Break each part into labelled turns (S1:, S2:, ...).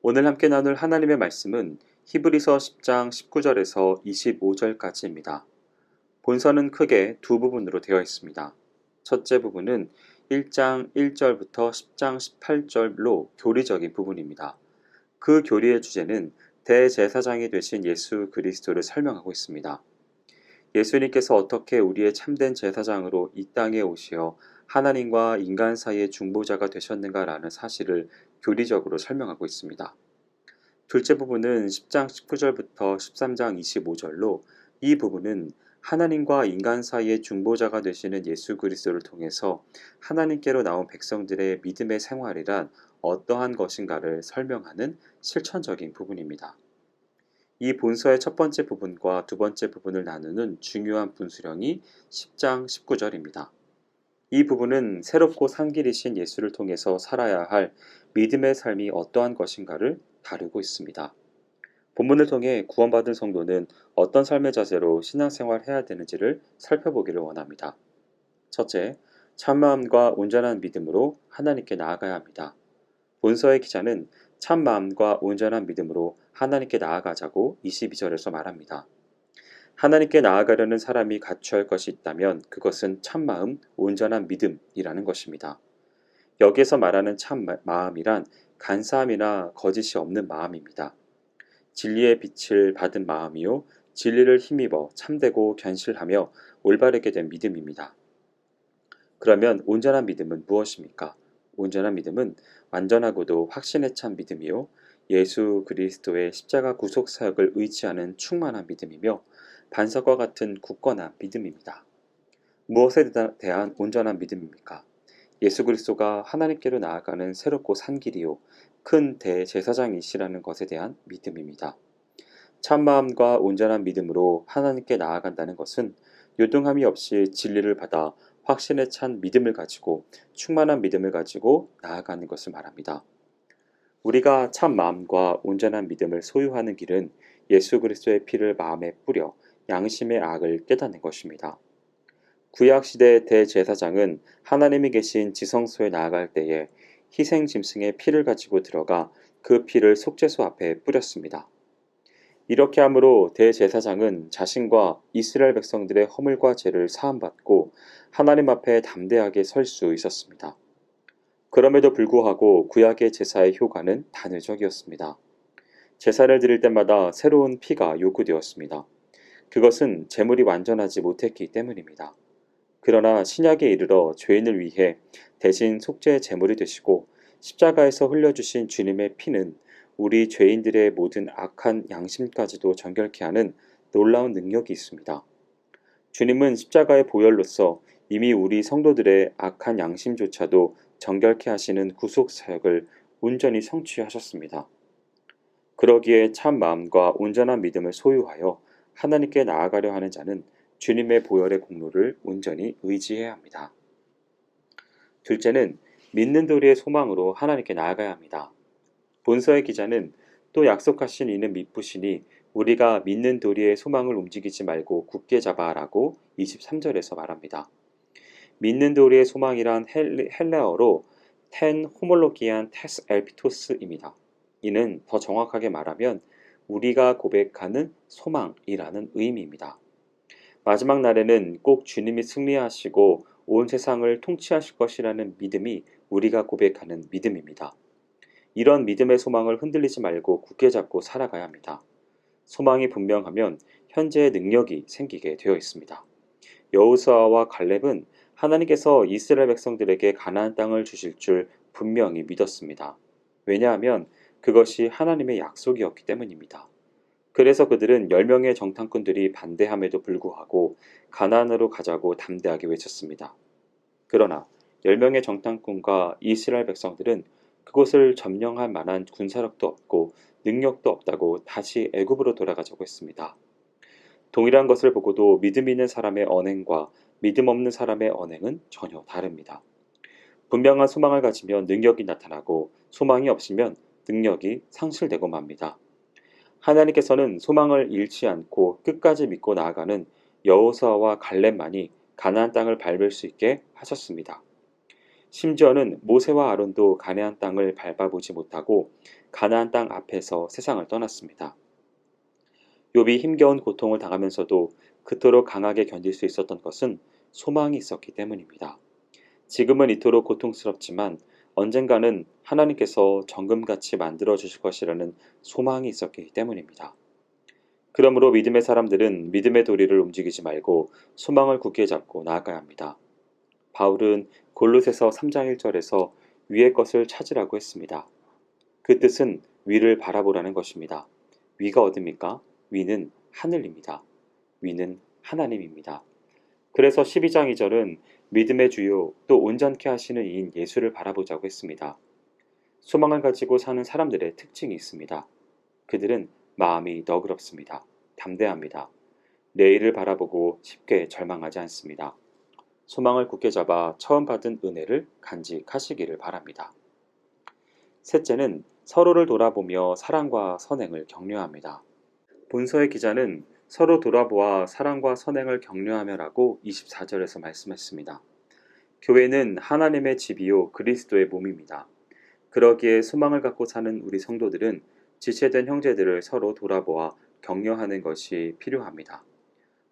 S1: 오늘 함께 나눌 하나님의 말씀은 히브리서 10장 19절에서 25절까지입니다. 본서는 크게 두 부분으로 되어 있습니다. 첫째 부분은 1장 1절부터 10장 18절로 교리적인 부분입니다. 그 교리의 주제는 대제사장이 되신 예수 그리스도를 설명하고 있습니다. 예수님께서 어떻게 우리의 참된 제사장으로 이 땅에 오시어 하나님과 인간 사이의 중보자가 되셨는가라는 사실을 교리적으로 설명하고 있습니다. 둘째 부분은 10장 19절부터 13장 25절로 이 부분은 하나님과 인간 사이의 중보자가 되시는 예수 그리스도를 통해서 하나님께로 나온 백성들의 믿음의 생활이란 어떠한 것인가를 설명하는 실천적인 부분입니다. 이 본서의 첫 번째 부분과 두 번째 부분을 나누는 중요한 분수령이 10장 19절입니다. 이 부분은 새롭고 산 길이신 예수를 통해서 살아야 할 믿음의 삶이 어떠한 것인가를 다루고 있습니다. 본문을 통해 구원받은 성도는 어떤 삶의 자세로 신앙생활 해야 되는지를 살펴보기를 원합니다. 첫째, 참마음과 온전한 믿음으로 하나님께 나아가야 합니다. 본서의 기자는 참마음과 온전한 믿음으로 하나님께 나아가자고 22절에서 말합니다. 하나님께 나아가려는 사람이 갖춰야 할 것이 있다면 그것은 참마음, 온전한 믿음이라는 것입니다. 여기에서 말하는 참마음이란 간사함이나 거짓이 없는 마음입니다. 진리의 빛을 받은 마음이요 진리를 힘입어 참되고 견실하며 올바르게 된 믿음입니다. 그러면 온전한 믿음은 무엇입니까? 온전한 믿음은 완전하고도 확신에 찬 믿음이요 예수 그리스도의 십자가 구속 사역을 의지하는 충만한 믿음이며 반석과 같은 굳건한 믿음입니다. 무엇에 대한 온전한 믿음입니까? 예수 그리스도가 하나님께로 나아가는 새롭고 산 길이요 큰 대제사장이시라는 것에 대한 믿음입니다. 참마음과 온전한 믿음으로 하나님께 나아간다는 것은 요동함이 없이 진리를 받아 확신에 찬 믿음을 가지고 충만한 믿음을 가지고 나아가는 것을 말합니다. 우리가 참 마음과 온전한 믿음을 소유하는 길은 예수 그리스도의 피를 마음에 뿌려 양심의 악을 깨닫는 것입니다. 구약시대 대제사장은 하나님이 계신 지성소에 나아갈 때에 희생 짐승의 피를 가지고 들어가 그 피를 속죄소 앞에 뿌렸습니다. 이렇게 함으로 대제사장은 자신과 이스라엘 백성들의 허물과 죄를 사함받고 하나님 앞에 담대하게 설 수 있었습니다. 그럼에도 불구하고 구약의 제사의 효과는 단회적이었습니다. 제사를 드릴 때마다 새로운 피가 요구되었습니다. 그것은 제물이 완전하지 못했기 때문입니다. 그러나 신약에 이르러 죄인을 위해 대신 속죄의 제물이 되시고 십자가에서 흘려주신 주님의 피는 우리 죄인들의 모든 악한 양심까지도 정결케 하는 놀라운 능력이 있습니다. 주님은 십자가의 보혈로서 이미 우리 성도들의 악한 양심조차도 정결케 하시는 구속 사역을 온전히 성취하셨습니다. 그러기에 참 마음과 온전한 믿음을 소유하여 하나님께 나아가려 하는 자는 주님의 보혈의 공로를 온전히 의지해야 합니다. 둘째는 믿는 도리의 소망으로 하나님께 나아가야 합니다. 본서의 기자는 또 약속하신 이는 미쁘시니 우리가 믿는 도리의 소망을 움직이지 말고 굳게 잡아라고 23절에서 말합니다. 믿는 도리의 소망이란 헬레어로 텐 호몰로기안 테스 엘피토스입니다. 이는 더 정확하게 말하면 우리가 고백하는 소망이라는 의미입니다. 마지막 날에는 꼭 주님이 승리하시고 온 세상을 통치하실 것이라는 믿음이 우리가 고백하는 믿음입니다. 이런 믿음의 소망을 흔들리지 말고 굳게 잡고 살아가야 합니다. 소망이 분명하면 현재의 능력이 생기게 되어 있습니다. 여호수아와 갈렙은 하나님께서 이스라엘 백성들에게 가나안 땅을 주실 줄 분명히 믿었습니다. 왜냐하면 그것이 하나님의 약속이었기 때문입니다. 그래서 그들은 10명의 정탐꾼들이 반대함에도 불구하고 가나안으로 가자고 담대하게 외쳤습니다. 그러나 10명의 정탐꾼과 이스라엘 백성들은 그곳을 점령할 만한 군사력도 없고 능력도 없다고 다시 애굽으로 돌아가자고 했습니다. 동일한 것을 보고도 믿음 있는 사람의 언행과 믿음 없는 사람의 언행은 전혀 다릅니다. 분명한 소망을 가지면 능력이 나타나고 소망이 없으면 능력이 상실되고 맙니다. 하나님께서는 소망을 잃지 않고 끝까지 믿고 나아가는 여호수아와 갈렙만이 가나안 땅을 밟을 수 있게 하셨습니다. 심지어는 모세와 아론도 가나안 땅을 밟아보지 못하고 가나안 땅 앞에서 세상을 떠났습니다. 욥이 힘겨운 고통을 당하면서도 그토록 강하게 견딜 수 있었던 것은 소망이 있었기 때문입니다. 지금은 이토록 고통스럽지만 언젠가는 하나님께서 정금같이 만들어 주실 것이라는 소망이 있었기 때문입니다. 그러므로 믿음의 사람들은 믿음의 도리를 움직이지 말고 소망을 굳게 잡고 나아가야 합니다. 바울은 골로새서 3장 1절에서 위의 것을 찾으라고 했습니다. 그 뜻은 위를 바라보라는 것입니다. 위가 어딥니까? 위는 하늘입니다. 위는 하나님입니다. 그래서 12장 2절은 믿음의 주요 또 온전케 하시는 이인 예수를 바라보자고 했습니다. 소망을 가지고 사는 사람들의 특징이 있습니다. 그들은 마음이 너그럽습니다. 담대합니다. 내일을 바라보고 쉽게 절망하지 않습니다. 소망을 굳게 잡아 처음 받은 은혜를 간직하시기를 바랍니다. 셋째는 서로를 돌아보며 사랑과 선행을 격려합니다. 본서의 기자는 서로 돌아보아 사랑과 선행을 격려하며라고 24절에서 말씀했습니다. 교회는 하나님의 집이요 그리스도의 몸입니다. 그러기에 소망을 갖고 사는 우리 성도들은 지체된 형제들을 서로 돌아보아 격려하는 것이 필요합니다.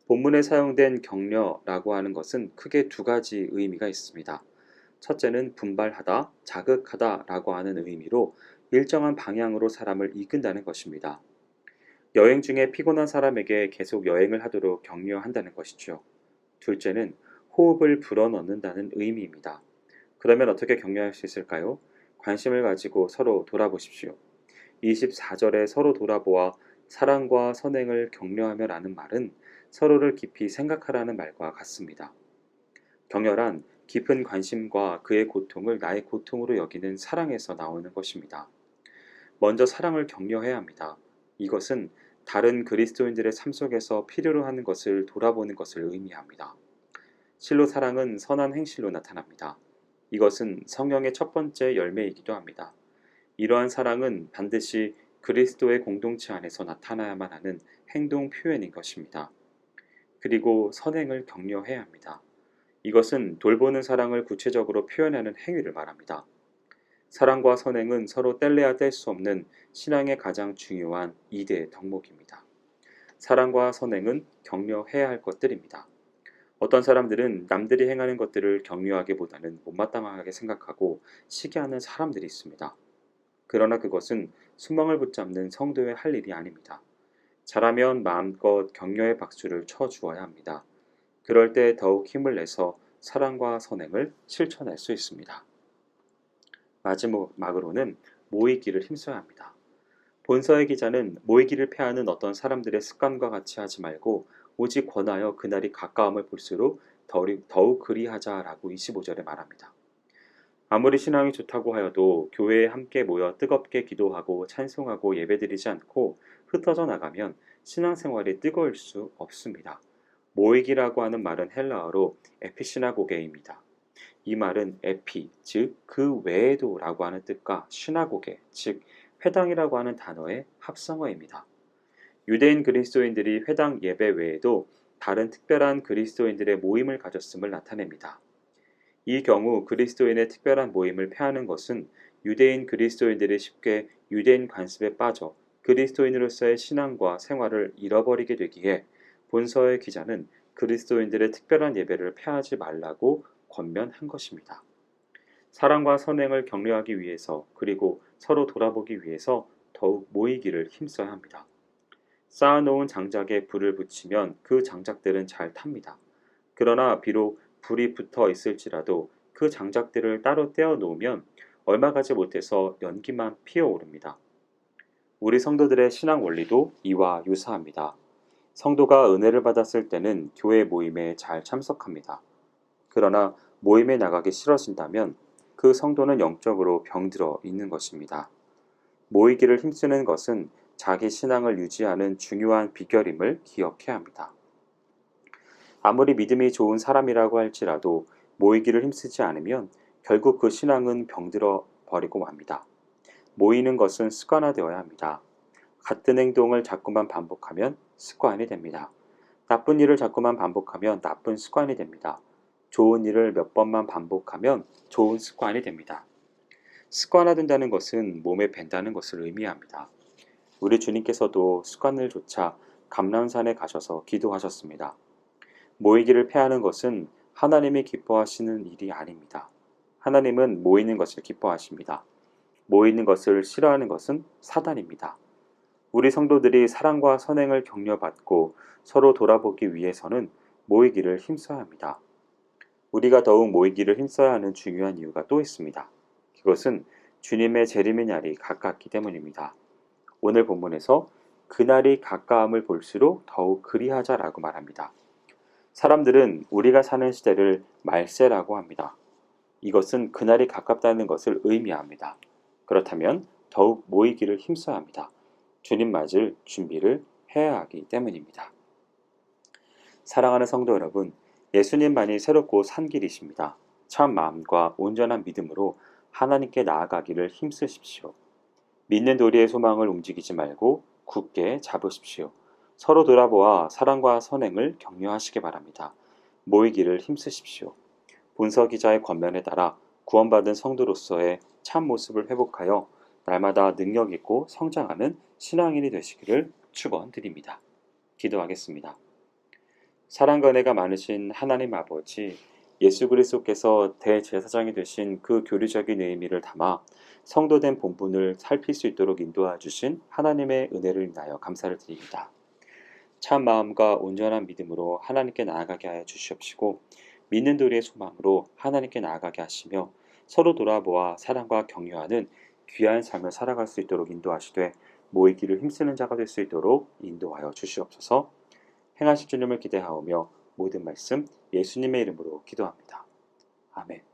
S1: 본문에 사용된 격려라고 하는 것은 크게 두 가지 의미가 있습니다. 첫째는 분발하다, 자극하다라고 하는 의미로 일정한 방향으로 사람을 이끈다는 것입니다. 여행 중에 피곤한 사람에게 계속 여행을 하도록 격려한다는 것이죠. 둘째는 호흡을 불어넣는다는 의미입니다. 그러면 어떻게 격려할 수 있을까요? 관심을 가지고 서로 돌아보십시오. 24절에 서로 돌아보아 사랑과 선행을 격려하며라는 말은 서로를 깊이 생각하라는 말과 같습니다. 격려란 깊은 관심과 그의 고통을 나의 고통으로 여기는 사랑에서 나오는 것입니다. 먼저 사랑을 격려해야 합니다. 이것은 다른 그리스도인들의 삶 속에서 필요로 하는 것을 돌아보는 것을 의미합니다. 실로 사랑은 선한 행실로 나타납니다. 이것은 성령의 첫 번째 열매이기도 합니다. 이러한 사랑은 반드시 그리스도의 공동체 안에서 나타나야만 하는 행동 표현인 것입니다. 그리고 선행을 격려해야 합니다. 이것은 돌보는 사랑을 구체적으로 표현하는 행위를 말합니다. 사랑과 선행은 서로 뗄래야 뗄 수 없는 신앙의 가장 중요한 2대 덕목입니다. 사랑과 선행은 격려해야 할 것들입니다. 어떤 사람들은 남들이 행하는 것들을 격려하기보다는 못마땅하게 생각하고 시기하는 사람들이 있습니다. 그러나 그것은 소망을 붙잡는 성도의 할 일이 아닙니다. 잘하면 마음껏 격려의 박수를 쳐주어야 합니다. 그럴 때 더욱 힘을 내서 사랑과 선행을 실천할 수 있습니다. 마지막으로는 모이기를 힘써야 합니다. 본서의 기자는 모이기를 패하는 어떤 사람들의 습관과 같이 하지 말고 오직 권하여 그날이 가까움을 볼수록 더욱 그리하자라고 25절에 말합니다. 아무리 신앙이 좋다고 하여도 교회에 함께 모여 뜨겁게 기도하고 찬송하고 예배드리지 않고 흩어져 나가면 신앙생활이 뜨거울 수 없습니다. 모이기라고 하는 말은 헬라어로 에피시나고게입니다. 이 말은 에피, 즉 그 외에도 라고 하는 뜻과 시나고게, 즉 회당이라고 하는 단어의 합성어입니다. 유대인 그리스도인들이 회당 예배 외에도 다른 특별한 그리스도인들의 모임을 가졌음을 나타냅니다. 이 경우 그리스도인의 특별한 모임을 폐하는 것은 유대인 그리스도인들이 쉽게 유대인 관습에 빠져 그리스도인으로서의 신앙과 생활을 잃어버리게 되기에 본서의 기자는 그리스도인들의 특별한 예배를 폐하지 말라고 권면한 것입니다. 사랑과 선행을 격려하기 위해서 그리고 서로 돌아보기 위해서 더욱 모이기를 힘써야 합니다. 쌓아놓은 장작에 불을 붙이면 그 장작들은 잘 탑니다. 그러나 비록 불이 붙어 있을지라도 그 장작들을 따로 떼어 놓으면 얼마 가지 못해서 연기만 피어오릅니다. 우리 성도들의 신앙 원리도 이와 유사합니다. 성도가 은혜를 받았을 때는 교회 모임에 잘 참석합니다. 그러나 모임에 나가기 싫어진다면 그 성도는 영적으로 병들어 있는 것입니다. 모이기를 힘쓰는 것은 자기 신앙을 유지하는 중요한 비결임을 기억해야 합니다. 아무리 믿음이 좋은 사람이라고 할지라도 모이기를 힘쓰지 않으면 결국 그 신앙은 병들어 버리고 맙니다. 모이는 것은 습관화되어야 합니다. 같은 행동을 자꾸만 반복하면 습관이 됩니다. 나쁜 일을 자꾸만 반복하면 나쁜 습관이 됩니다. 좋은 일을 몇 번만 반복하면 좋은 습관이 됩니다. 습관화된다는 것은 몸에 밴다는 것을 의미합니다. 우리 주님께서도 습관을 좇아 감람산에 가셔서 기도하셨습니다. 모이기를 패하는 것은 하나님이 기뻐하시는 일이 아닙니다. 하나님은 모이는 것을 기뻐하십니다. 모이는 것을 싫어하는 것은 사단입니다. 우리 성도들이 사랑과 선행을 격려받고 서로 돌아보기 위해서는 모이기를 힘써야 합니다. 우리가 더욱 모이기를 힘써야 하는 중요한 이유가 또 있습니다. 그것은 주님의 재림의 날이 가깝기 때문입니다. 오늘 본문에서 그날이 가까움을 볼수록 더욱 그리하자라고 말합니다. 사람들은 우리가 사는 시대를 말세라고 합니다. 이것은 그날이 가깝다는 것을 의미합니다. 그렇다면 더욱 모이기를 힘써야 합니다. 주님 맞을 준비를 해야 하기 때문입니다. 사랑하는 성도 여러분, 예수님만이 새롭고 산 길이십니다. 참 마음과 온전한 믿음으로 하나님께 나아가기를 힘쓰십시오. 믿는 도리의 소망을 움직이지 말고 굳게 잡으십시오. 서로 돌아보아 사랑과 선행을 격려하시기 바랍니다. 모이기를 힘쓰십시오. 본서 기자의 권면에 따라 구원받은 성도로서의 참 모습을 회복하여 날마다 능력 있고 성장하는 신앙인이 되시기를 축원드립니다. 기도하겠습니다. 사랑과 은혜가 많으신 하나님 아버지, 예수 그리스도께서 대제사장이 되신 그 교리적인 의미를 담아 성도된 본분을 살필 수 있도록 인도하 주신 하나님의 은혜를 인하여 감사를 드립니다. 참 마음과 온전한 믿음으로 하나님께 나아가게 하여 주시옵시고 믿는 도리의 소망으로 하나님께 나아가게 하시며 서로 돌아보아 사랑과 격려하는 귀한 삶을 살아갈 수 있도록 인도하시되 모이기를 힘쓰는 자가 될 수 있도록 인도하여 주시옵소서. 행하실 주님을 기대하오며 모든 말씀 예수님의 이름으로 기도합니다. 아멘.